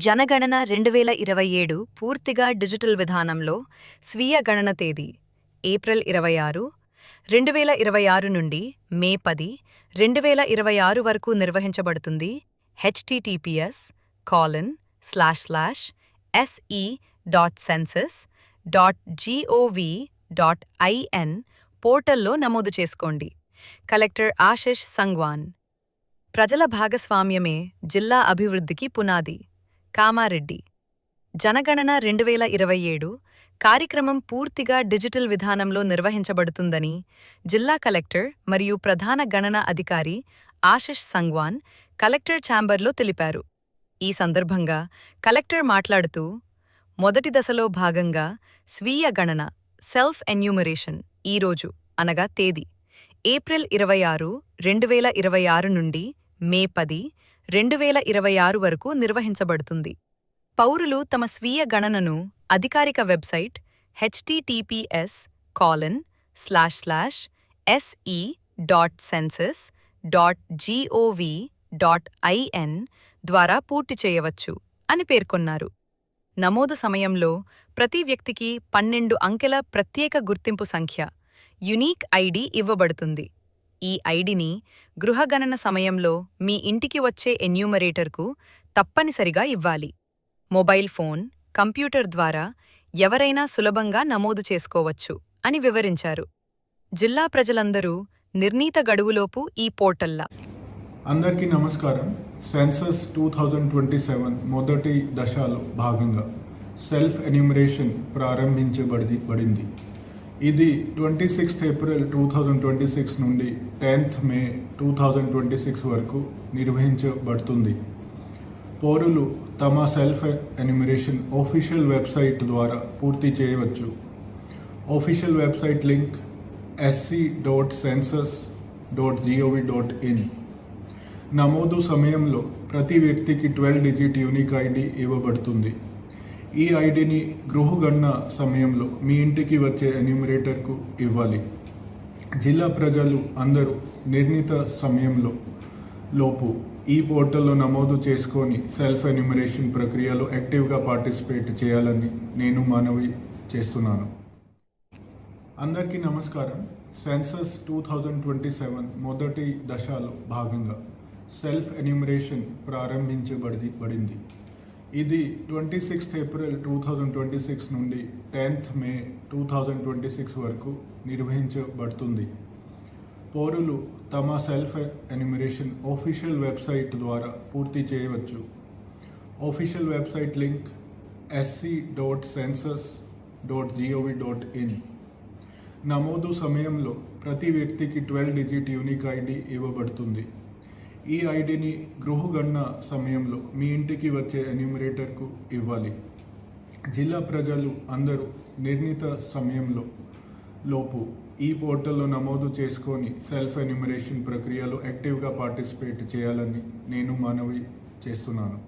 జనగణన 2027 పూర్తిగా డిజిటల్ విధానంలో స్వీయ గణన తేదీ ఏప్రిల్ 26, 2026 నుండి మే 10, 2026 వరకు నిర్వహించబడుతుంది. https://se.census.gov.in పోర్టల్లో నమోదు చేసుకోండి. కలెక్టర్ ఆశిష్ సంగ్వాన్. ప్రజల భాగస్వామ్యమే జిల్లా అభివృద్ధికి పునాది. కామారెడ్డి. జనగణన 2027 కార్యక్రమం పూర్తిగా డిజిటల్ విధానంలో నిర్వహించబడుతుందని జిల్లా కలెక్టర్ మరియు ప్రధాన గణన అధికారి ఆశిష్ సంగ్వాన్ కలెక్టర్ ఛాంబర్లో తెలిపారు. ఈ సందర్భంగా కలెక్టర్ మాట్లాడుతూ, మొదటి దశలో భాగంగా స్వీయ గణన సెల్ఫ్ ఎన్యూమరేషన్ ఈరోజు అనగా తేదీ ఏప్రిల్ 26, 2026 నుండి మే 10, 2026 వరకు నిర్వహించబడుతుంది. పౌరులు తమ స్వీయ గణనను అధికారిక వెబ్సైట్ https://se.census.gov.in ద్వారా పూర్తి చేయవచ్చు అని పేర్కొన్నారు. నమోదు సమయంలో ప్రతి వ్యక్తికి 12 అంకెల ప్రత్యేక గుర్తింపు సంఖ్య యునీక్ ఐడి ఇవ్వబడుతుంది. ఈ ఐడిని గృహగణన సమయంలో మీ ఇంటికి వచ్చే ఎన్యూమరేటర్కు తప్పనిసరిగా ఇవ్వాలి. మొబైల్ ఫోన్, కంప్యూటర్ ద్వారా ఎవరైనా సులభంగా నమోదు చేసుకోవచ్చు అని వివరించారు. జిల్లా ప్రజలందరూ నిర్ణీత గడువులోపు ఈ పోర్టల్లా. అందరికీ నమస్కారం. సెన్సస్ 2027 మొదటి దశలో భాగంగా సెల్ఫ్ ఎన్యూమరేషన్ ప్రారంభించబడింది. ఇది 26 ఏప్రిల్ 2026 నుండి 10 మే 2026 వరకు నిర్వహించబడుతుంది. పౌరులు తమ సెల్ఫ్ ఎన్యూమరేషన్ ఆఫీషియల్ వెబ్సైట్ ద్వారా పూర్తి చేయవచ్చు. Official website link sc.census.gov.in. నమోదు సమయంలో ప్రతి వ్యక్తికి 12 డిజిట్ యూనిక్ ఐడి ఇవ్వబడుతుంది. ఈ ఐడిని గృహగణన సమయంలో మీ ఇంటికి వచ్చే ఎన్యూమరేటర్కు ఇవ్వాలి. జిల్లా ప్రజలు అందరూ నిర్ణీత సమయంలో లోపు ఈ పోర్టల్లో నమోదు చేసుకొని సెల్ఫ్ ఎన్యూమరేషన్ ప్రక్రియలో యాక్టివ్గా పార్టిసిపేట్ చేయాలని నేను మనవి చేస్తున్నాను. అందరికీ నమస్కారం. సెన్సస్ 2027 మొదటి దశలో భాగంగా సెల్ఫ్ ఎన్యూమరేషన్ ప్రారంభించబడింది. ఇది 26 ఏప్రిల్ 2026 నుండి 10 మే 2026 వరకు నిర్వహించబడుతుంది. పౌరులు తమ సెల్ఫ్ ఎన్యూమరేషన్ ఆఫీషియల్ వెబ్సైట్ ద్వారా పూర్తి చేయవచ్చు. Official website link sc.census.gov.in. నమోదు సమయంలో ప్రతి వ్యక్తికి 12 డిజిట్ యూనిక్ ఐడి ఇవ్వబడుతుంది. ఈ ఐడిని గృహగణన సమయంలో మీ ఇంటికి వచ్చే ఎన్యూమరేటర్కు ఇవ్వాలి. జిల్లా ప్రజలు అందరూ నిర్ణీత సమయంలో లోపు ఈ పోర్టల్లో నమోదు చేసుకొని సెల్ఫ్ ఎన్యూమరేషన్ ప్రక్రియలో యాక్టివ్గా పార్టిసిపేట్ చేయాలని నేను మనవి చేస్తున్నాను.